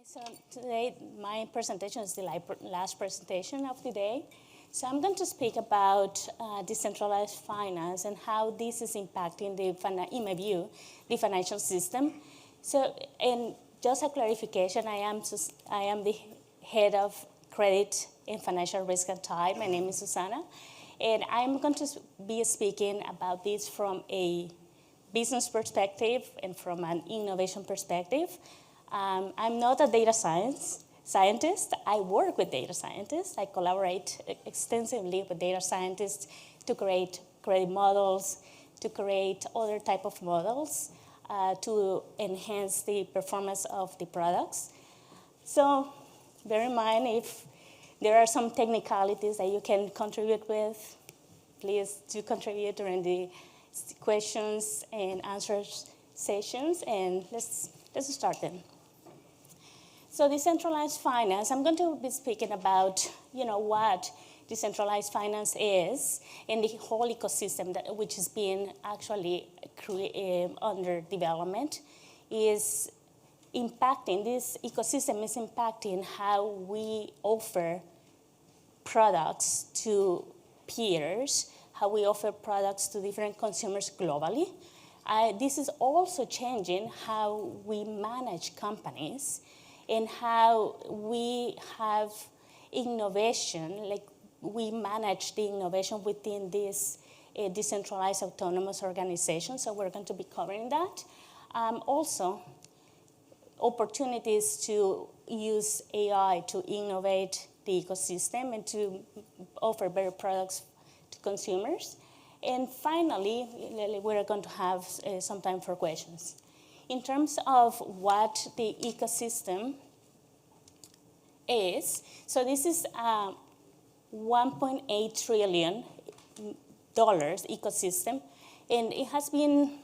So today, my presentation is the last presentation of the day. So I'm going to speak about decentralized finance and how this is impacting, in my view, the financial system. So, and just a clarification, I am the head of credit and financial risk at TIE. My name is Susana. And I'm going to be speaking about this from a business perspective and from an innovation perspective. I'm not a data scientist. I work with data scientists. I collaborate extensively with data scientists to create credit models, to create other type of models to enhance the performance of the products. So bear in mind, if there are some technicalities that you can contribute with, please do contribute during the questions and answers sessions, and let's start then. So decentralized finance, I'm going to be speaking about, what decentralized finance is and the whole ecosystem which is being actually under development is impacting, this ecosystem is impacting how we offer products to peers, how we offer products to different consumers globally. This is also changing how we manage companies and how we have innovation, like we manage the innovation within this decentralized autonomous organization. So we're going to be covering that. Also, opportunities to use AI to innovate the ecosystem and to offer better products to consumers. And finally, we're going to have some time for questions. In terms of what the ecosystem is, so this is $1.8 trillion ecosystem, and it has been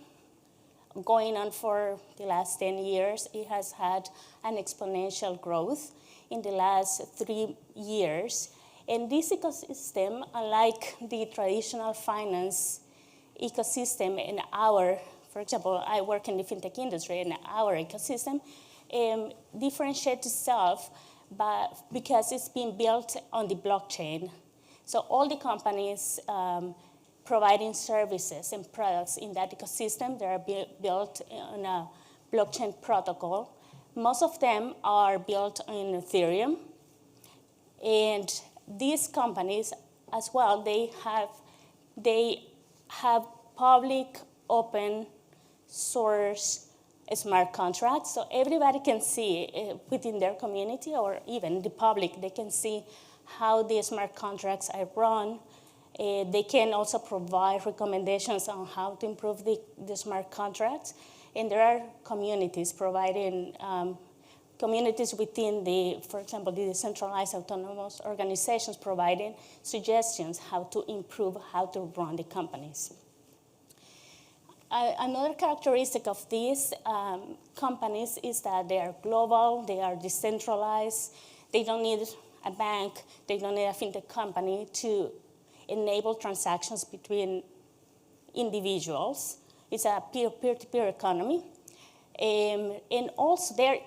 going on for the last 10 years. It has had an exponential growth in the last 3 years. And this ecosystem, unlike the traditional finance ecosystem in for example, I work in the fintech industry, and our ecosystem differentiates itself because it's been built on the blockchain. So all the companies providing services and products in that ecosystem, they are built on a blockchain protocol. Most of them are built on Ethereum. And these companies as well, they have public open source smart contracts, so everybody can see within their community or even the public, they can see how the smart contracts are run. They can also provide recommendations on how to improve the smart contracts. And there are communities providing, communities within for example, the decentralized autonomous organizations providing suggestions how to improve, how to run the companies. Another characteristic of these companies is that they are global, they are decentralized, they don't need a bank, they don't need a fintech company to enable transactions between individuals. It's a peer-to-peer economy. And also they're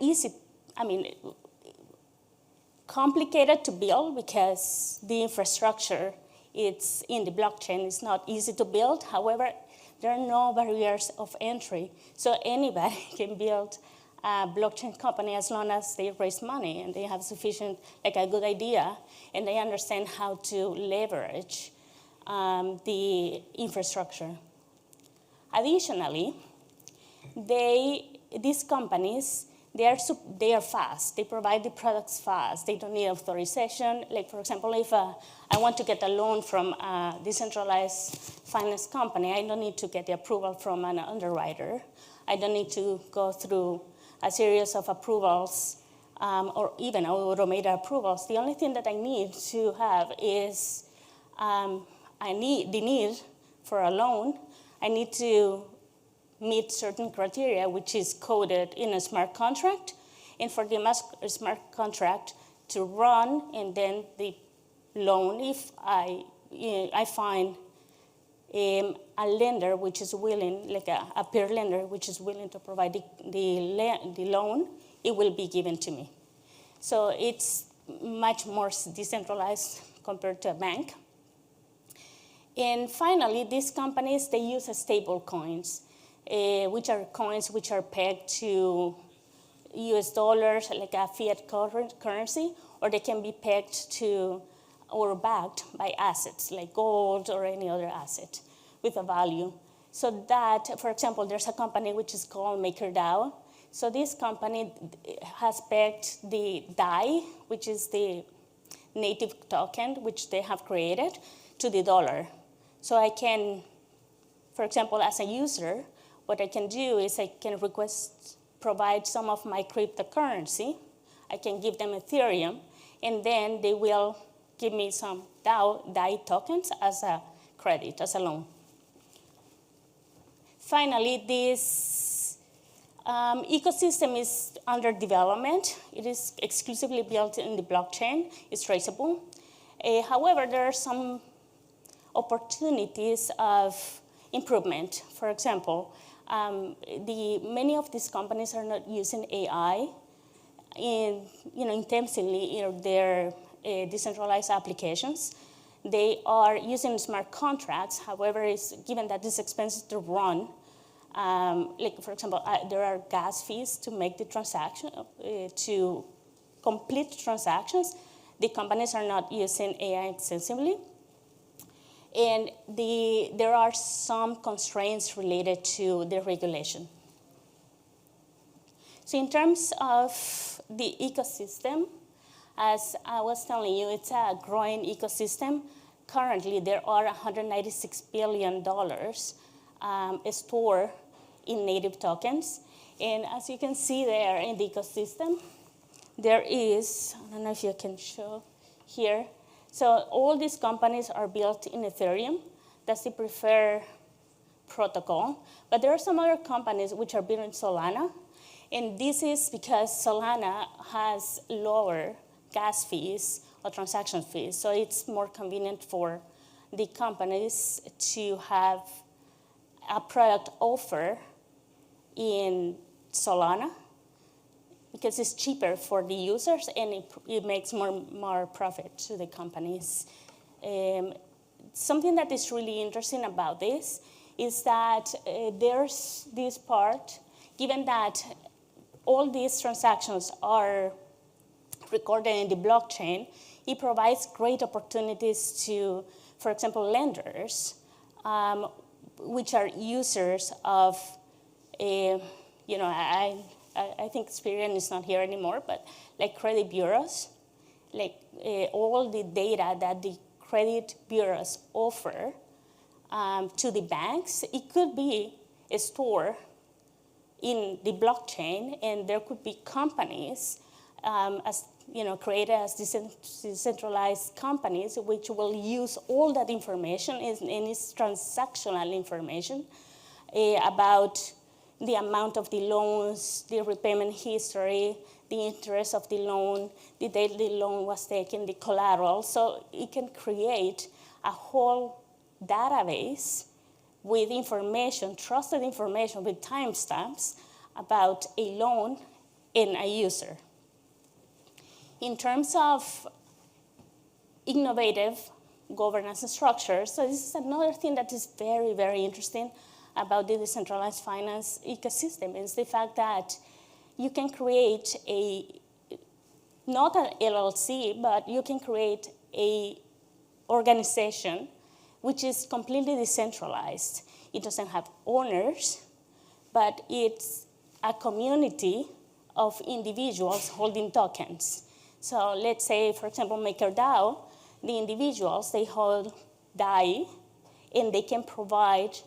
complicated to build because the infrastructure it's in the blockchain is not easy to build. However, there are no barriers of entry. So anybody can build a blockchain company as long as they raise money and they have sufficient, a good idea, and they understand how to leverage the infrastructure. Additionally, these companies, they are fast. They provide the products fast. They don't need authorization. Like, for example, if I want to get a loan from a decentralized finance company, I don't need to get the approval from an underwriter. I don't need to go through a series of approvals or even automated approvals. The only thing that I need to have is the need for a loan. I need to meet certain criteria, which is coded in a smart contract, and for the smart contract to run, and then the loan, if I find a lender which is willing, like a peer lender which is willing to provide the loan, it will be given to me. So it's much more decentralized compared to a bank. And finally, these companies, they use stable coins, which are coins which are pegged to US dollars, like a fiat currency, or they can be pegged to or backed by assets, like gold or any other asset with a value. So that, for example, there's a company which is called MakerDAO. So this company has pegged the DAI, which is the native token which they have created, to the dollar. So I can, for example, as a user, what I can do is I can provide some of my cryptocurrency. I can give them Ethereum, and then they will give me some DAI tokens as a credit, as a loan. Finally, this ecosystem is under development. It is exclusively built in the blockchain. It's traceable. However, there are some opportunities of improvement. For example, many of these companies are not using AI intensively in their decentralized applications. They are using smart contracts. However, given that it's expensive to run, like for example, there are gas fees to make the transaction, to complete transactions. The companies are not using AI extensively. And there are some constraints related to the regulation. So in terms of the ecosystem, as I was telling you, it's a growing ecosystem. Currently, there are $196 billion stored in native tokens. And as you can see there in the ecosystem, there is, I don't know if you can show here. So all these companies are built in Ethereum. That's the preferred protocol. But there are some other companies which are built in Solana. And this is because Solana has lower gas fees or transaction fees. So it's more convenient for the companies to have a product offer in Solana because it's cheaper for the users and it makes more profit to the companies. Something that is really interesting about this is that there's this part, given that all these transactions are recorded in the blockchain, it provides great opportunities to, for example, lenders, which are users of, I think Experian is not here anymore, but like credit bureaus, like all the data that the credit bureaus offer to the banks, it could be stored in the blockchain, and there could be companies created as decentralized companies which will use all that information, and it's transactional information about the amount of the loans, the repayment history, the interest of the loan, the date the loan was taken, the collateral. So it can create a whole database with information, trusted information with timestamps about a loan and a user. In terms of innovative governance structures, so this is another thing that is very, very interesting about the decentralized finance ecosystem, is the fact that you can create not an LLC, but you can create a organization which is completely decentralized. It doesn't have owners, but it's a community of individuals holding tokens. So let's say, for example, MakerDAO, the individuals, they hold DAI, and they can provide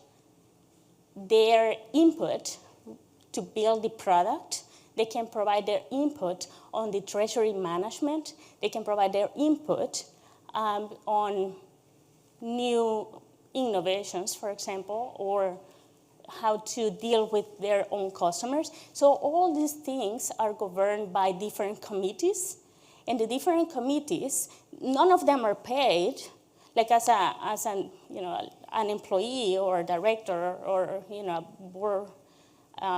their input to build the product. They can provide their input on the treasury management. They can provide their input on new innovations, for example, or how to deal with their own customers. So all these things are governed by different committees. And the different committees, none of them are paid, like as an employee or a director or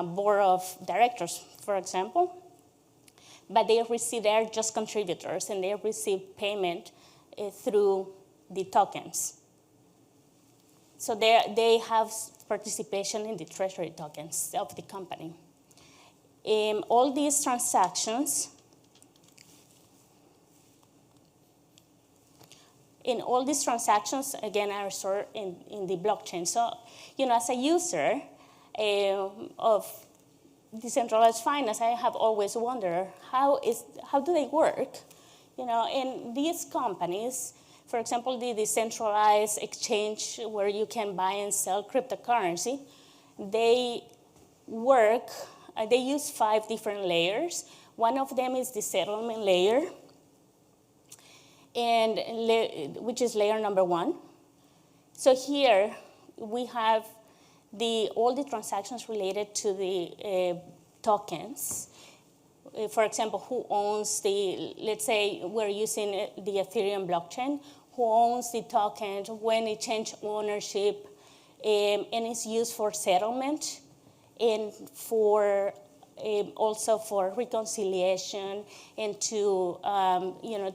board of directors, for example. but they're just contributors, and they receive payment through the tokens. So they have participation in the treasury tokens of the company. All these transactions, again, are stored in the blockchain. So, as a user of decentralized finance, I have always wondered how do they work? In these companies, for example, the decentralized exchange where you can buy and sell cryptocurrency, they use 5 different layers. One of them is the settlement layer, which is layer number 1. So here we have all the transactions related to the tokens. For example, who owns let's say we're using the Ethereum blockchain, who owns the token, when it changed ownership, and it's used for settlement and for also for reconciliation and to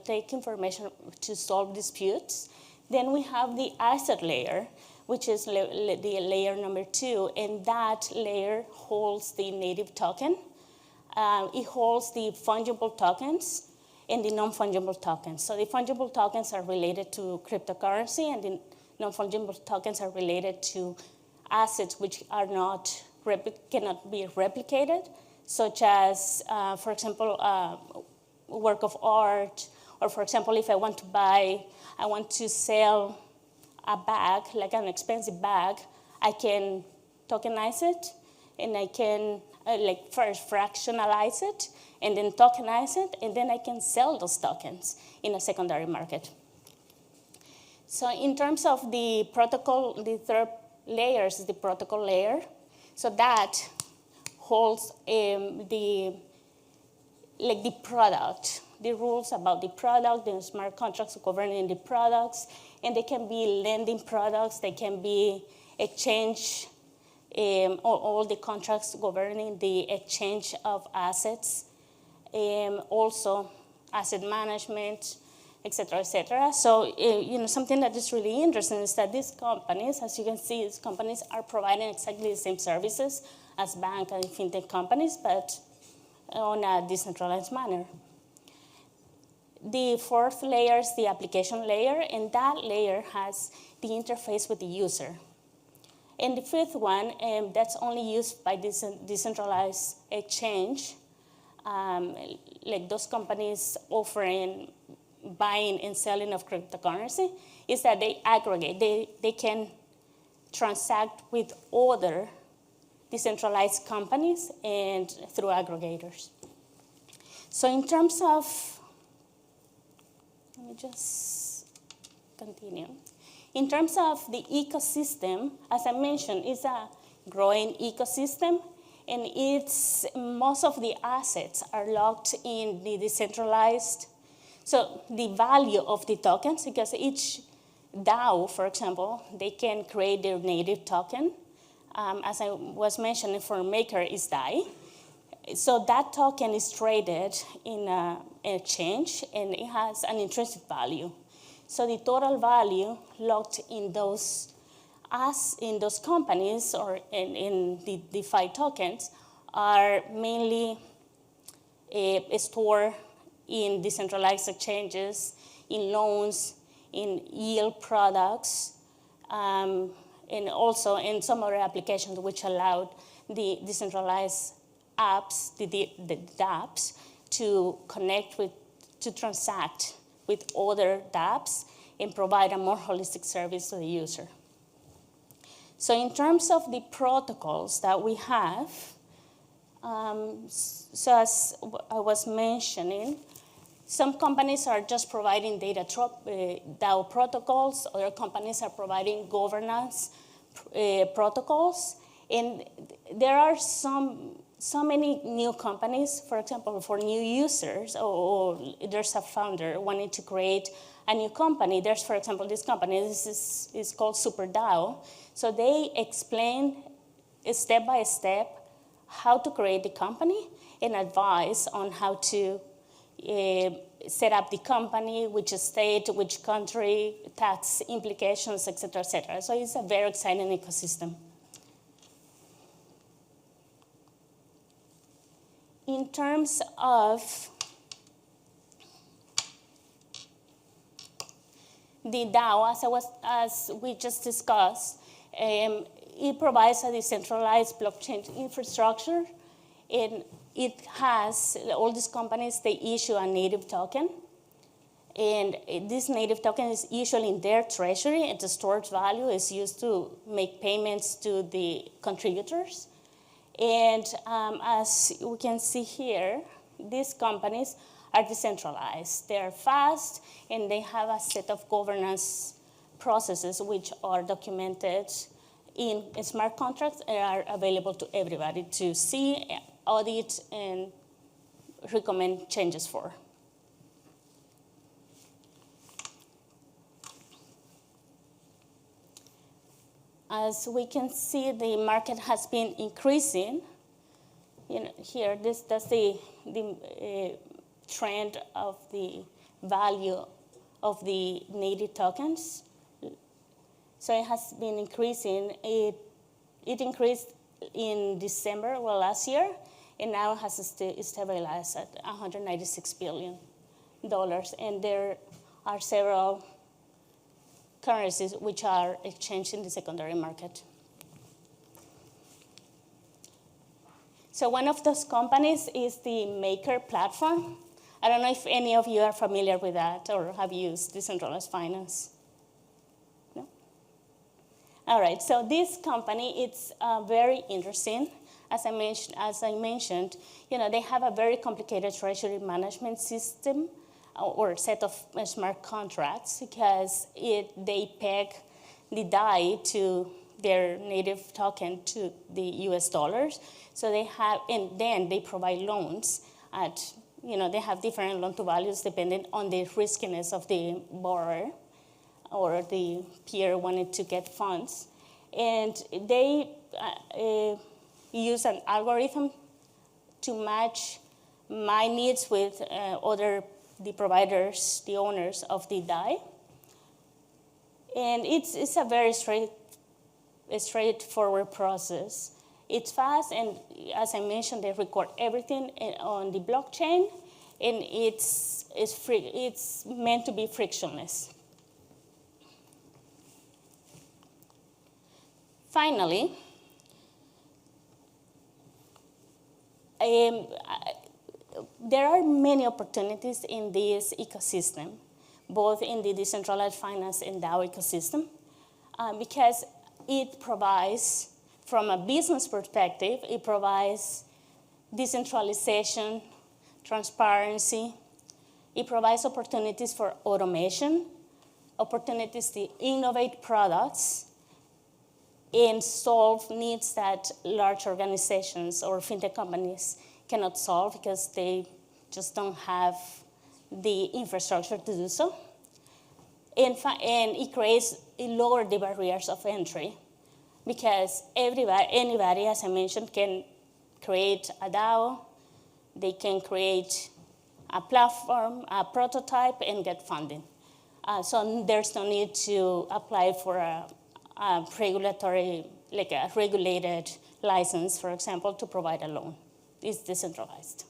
take information to solve disputes. Then we have the asset layer, which is the layer number 2, and that layer holds the native token. It holds the fungible tokens and the non-fungible tokens. So the fungible tokens are related to cryptocurrency, and the non-fungible tokens are related to assets which are cannot be replicated, such as, for example, work of art, or for example, if I want to sell a bag, like an expensive bag, I can tokenize it, and I can first fractionalize it, and then tokenize it, and then I can sell those tokens in a secondary market. So in terms of the protocol, the third layer is the protocol layer. So that holds the product, the rules about the product, the smart contracts governing the products, and they can be lending products, they can be exchange, all the contracts governing the exchange of assets, also asset management, et cetera, et cetera. So, something that is really interesting is that these companies, as you can see, these companies are providing exactly the same services as bank and fintech companies, but on a decentralized manner. The fourth layer is the application layer, and that layer has the interface with the user. And the fifth one, that's only used by decentralized exchange, like those companies offering buying and selling of cryptocurrency, is that they aggregate. They can transact with other decentralized companies and through aggregators. So in terms of, let me just continue. In terms of the ecosystem, as I mentioned, it's a growing ecosystem, and most of the assets are locked in the decentralized. So the value of the tokens, because each DAO, for example, they can create their native token. As I was mentioning, for Maker is DAI. So that token is traded in an exchange, and it has an intrinsic value. So the total value locked in those companies or in the DeFi tokens are mainly stored in decentralized exchanges, in loans, in yield products, and also in some other applications which allowed the decentralized apps, the dApps, to transact with other dApps and provide a more holistic service to the user. So in terms of the protocols that we have, so as I was mentioning, some companies are just providing DAO protocols, other companies are providing governance protocols, and there are so many new companies, for example, for new users, or there's a founder wanting to create a new company. There's, for example, this company, this is called SuperDAO. So they explain step by step how to create the company, and advice on how to set up the company, which state, which country, tax implications, et cetera, et cetera. So it's a very exciting ecosystem. In terms of the DAO, as we just discussed, it provides a decentralized blockchain infrastructure, and it has, all these companies, they issue a native token, and this native token is usually in their treasury, and the stored value is used to make payments to the contributors. And as we can see here, these companies are decentralized. They're fast, and they have a set of governance processes which are documented in smart contracts and are available to everybody to see, audit, and recommend changes for. As we can see, the market has been increasing. Here, that's the trend of the value of the native tokens. So it has been increasing. It increased in December, last year, and now has stabilized at $196 billion. And there are several currencies which are exchanged in the secondary market. So one of those companies is the Maker platform. I don't know if any of you are familiar with that or have used decentralized finance. No? All right, so this company, it's very interesting. As I mentioned, they have a very complicated treasury management system or set of smart contracts because they peg the DAI to their native token to the US dollars. So they have, and then they provide loans at, they have different loan to values depending on the riskiness of the borrower or the peer wanted to get funds. And they use an algorithm to match my needs with the providers, the owners of the DAI. And it's a very straightforward process. It's fast, and as I mentioned, they record everything on the blockchain, and it's meant to be frictionless. Finally, there are many opportunities in this ecosystem, both in the decentralized finance and DAO ecosystem, because it provides, from a business perspective, it provides decentralization, transparency. It provides opportunities for automation, opportunities to innovate products, and solve needs that large organizations or fintech companies cannot solve because they just don't have the infrastructure to do so. And it lower the barriers of entry because anybody, as I mentioned, can create a DAO, they can create a platform, a prototype, and get funding. So there's no need to apply for a regulated license, for example, to provide a loan. It's decentralized.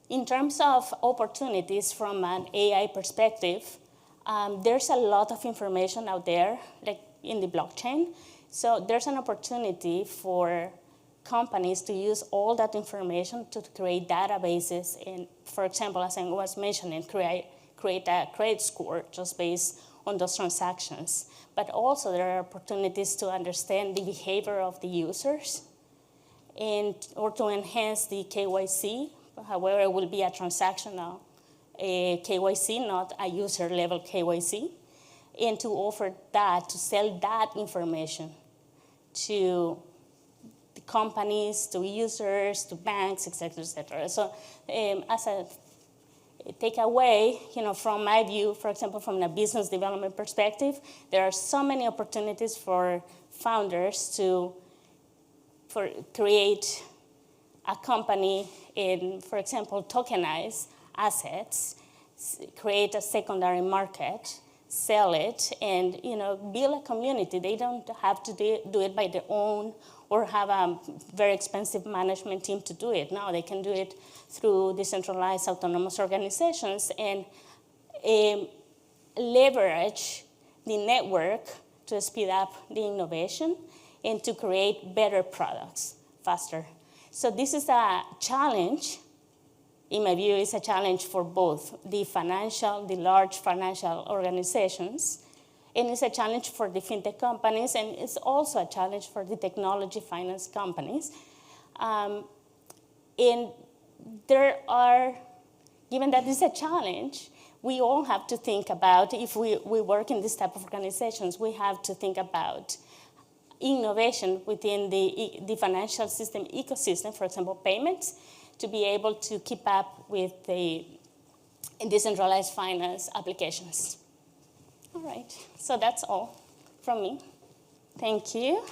In terms of opportunities from an AI perspective, there's a lot of information out there, like in the blockchain. So there's an opportunity for companies to use all that information to create databases and, for example, as I was mentioning, create a credit score just based on those transactions. But also there are opportunities to understand the behavior of the users or to enhance the KYC. However, it will be a transactional KYC, not a user-level KYC, and to offer that, to sell that information to the companies, to users, to banks, et cetera, et cetera. So as a takeaway, from my view, for example, from a business development perspective, there are so many opportunities for founders to create a company in, for example, tokenize assets, create a secondary market, sell it, and build a community. They don't have to do it by their own or have a very expensive management team to do it. No, they can do it through decentralized autonomous organizations and leverage the network to speed up the innovation and to create better products faster. So this is a challenge. In my view, it's a challenge for both the large financial organizations, and it's a challenge for the fintech companies, and it's also a challenge for the technology finance companies. And given that it's a challenge, we all have to think about, if we work in this type of organizations, we have to think about innovation within the financial system ecosystem, for example, payments, to be able to keep up with the decentralized finance applications. All right, so that's all from me. Thank you.